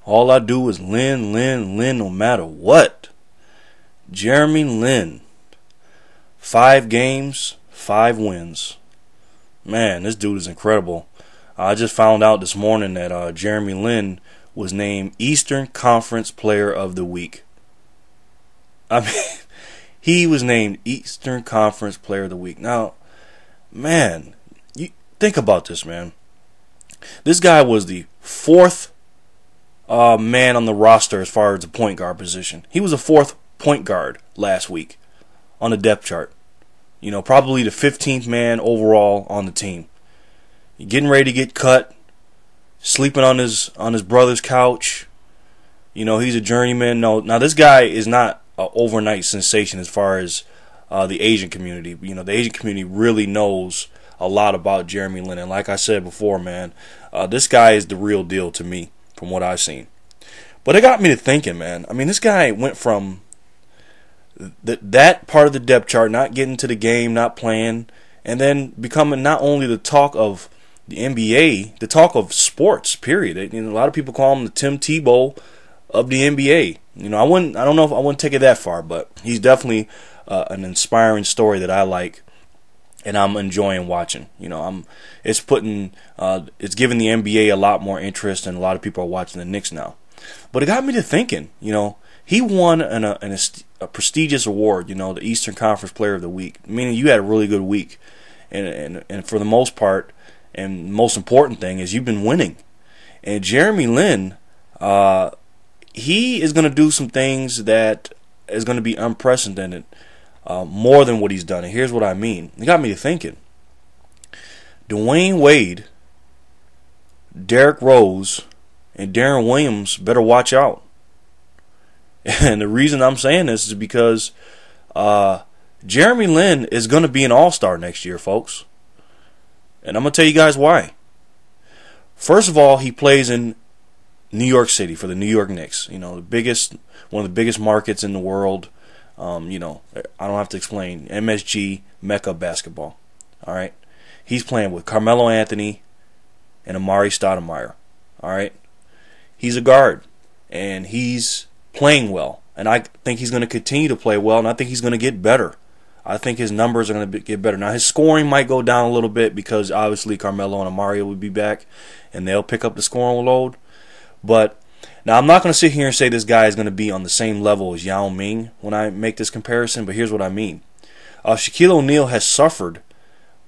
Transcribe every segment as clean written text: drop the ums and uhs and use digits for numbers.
All I do is Lin, no matter what. Jeremy Lin. 5 games, 5 wins. Man, this dude is incredible. I just found out this morning that Jeremy Lin was named Eastern Conference Player of the Week. I mean, he was named Eastern Conference Player of the Week. Now, man, you think about this, man. This guy was the 4th man on the roster as far as the point guard position. He was the 4th point guard last week on the depth chart. You know, probably the 15th man overall on the team. Getting ready to get cut, sleeping on his brother's couch. You know, he's a journeyman. No, now this guy is not an overnight sensation as far as the Asian community. You know, the Asian community really knows a lot about Jeremy Lin. And like I said before, man, this guy is the real deal to me from what I've seen. But it got me to thinking, man. I mean, this guy went from that part of the depth chart, not getting to the game, not playing, and then becoming not only the talk of the NBA, the talk of sports, period. You know, a lot of people call him the Tim Tebow of the NBA. You know, I don't know if I wouldn't take it that far, but he's definitely an inspiring story that I like, and I'm enjoying watching. You know, it's giving the NBA a lot more interest, and a lot of people are watching the Knicks now. But it got me to thinking. You know, he won a prestigious award. You know, the Eastern Conference Player of the Week, meaning you had a really good week, and for the most part. And most important thing is you've been winning. And Jeremy Lin, he is going to do some things that is going to be unprecedented, more than what he's done. And here's what I mean. It got me to thinking. Dwayne Wade, Derrick Rose, and Darren Williams better watch out. And the reason I'm saying this is because Jeremy Lin is going to be an all-star next year, folks. And I'm going to tell you guys why. First of all, he plays in New York City for the New York Knicks. You know, one of the biggest markets in the world. You know, I don't have to explain. MSG, Mecca basketball. All right. He's playing with Carmelo Anthony and Amari Stoudemire. All right. He's a guard, and he's playing well. And I think he's going to continue to play well, and I think he's going to get better. I think his numbers are going to get better. Now, his scoring might go down a little bit because obviously Carmelo and Amari will be back and they'll pick up the scoring load. But now I'm not going to sit here and say this guy is going to be on the same level as Yao Ming when I make this comparison, but here's what I mean. Shaquille O'Neal has suffered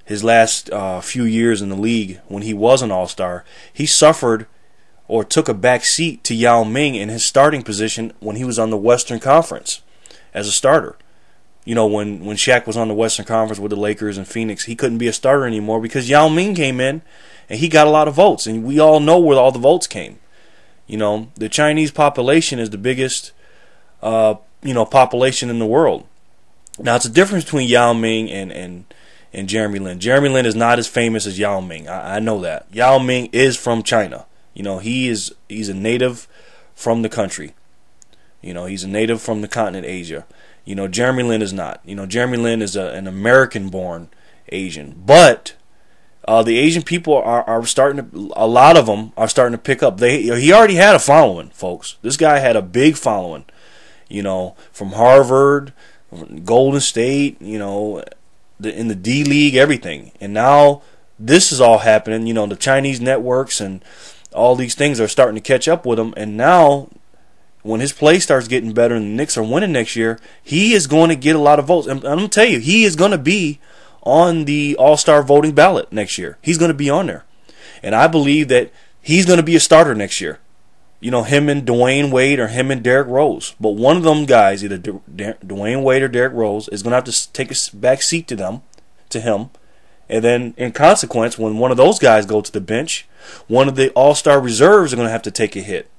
his last few years in the league when he was an all-star. He suffered or took a back seat to Yao Ming in his starting position when he was on the Western Conference as a starter. You know, when Shaq was on the Western Conference with the Lakers and Phoenix, he couldn't be a starter anymore because Yao Ming came in and he got a lot of votes. And we all know where all the votes came. You know, the Chinese population is the biggest, population in the world. Now, it's a difference between Yao Ming and Jeremy Lin. Jeremy Lin is not as famous as Yao Ming. I know that. Yao Ming is from China. You know, he's a native from the country. You know, he's a native from the continent Asia. You know, Jeremy Lin is not. You know, Jeremy Lin is an American-born Asian. But the Asian people are starting to, a lot of them are starting to pick up. He already had a following, folks. This guy had a big following. You know, from Harvard, Golden State, you know, in the D League, everything. And now this is all happening. You know, the Chinese networks and all these things are starting to catch up with him. And now, when his play starts getting better and the Knicks are winning next year, he is going to get a lot of votes. And I'm going to tell you, he is going to be on the All-Star voting ballot next year. He's going to be on there. And I believe that he's going to be a starter next year. You know, him and Dwayne Wade or him and Derrick Rose. But one of them guys, either Dwayne Wade or Derrick Rose, is going to have to take a back seat to him. And then, in consequence, when one of those guys go to the bench, one of the All-Star reserves are going to have to take a hit.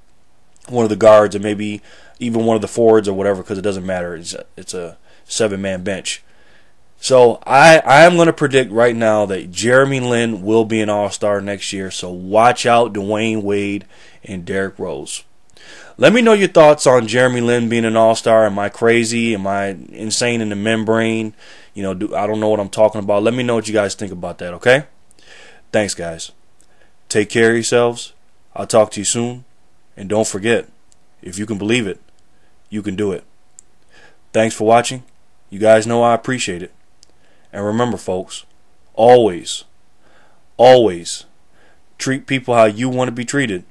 One of the guards or maybe even one of the forwards or whatever, because it doesn't matter. It's a 7-man bench. So I am going to predict right now that Jeremy Lin will be an all-star next year. So watch out, Dwayne Wade and Derrick Rose. Let me know your thoughts on Jeremy Lin being an all-star. Am I crazy? Am I insane in the membrane? You know, I don't know what I'm talking about. Let me know what you guys think about that, okay? Thanks, guys. Take care of yourselves. I'll talk to you soon. And don't forget, if you can believe it, you can do it. Thanks for watching. You guys know I appreciate it. And remember, folks, always, always treat people how you want to be treated,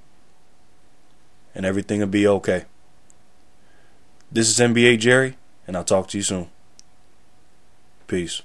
and everything will be okay. This is NBA Jerry, and I'll talk to you soon. Peace.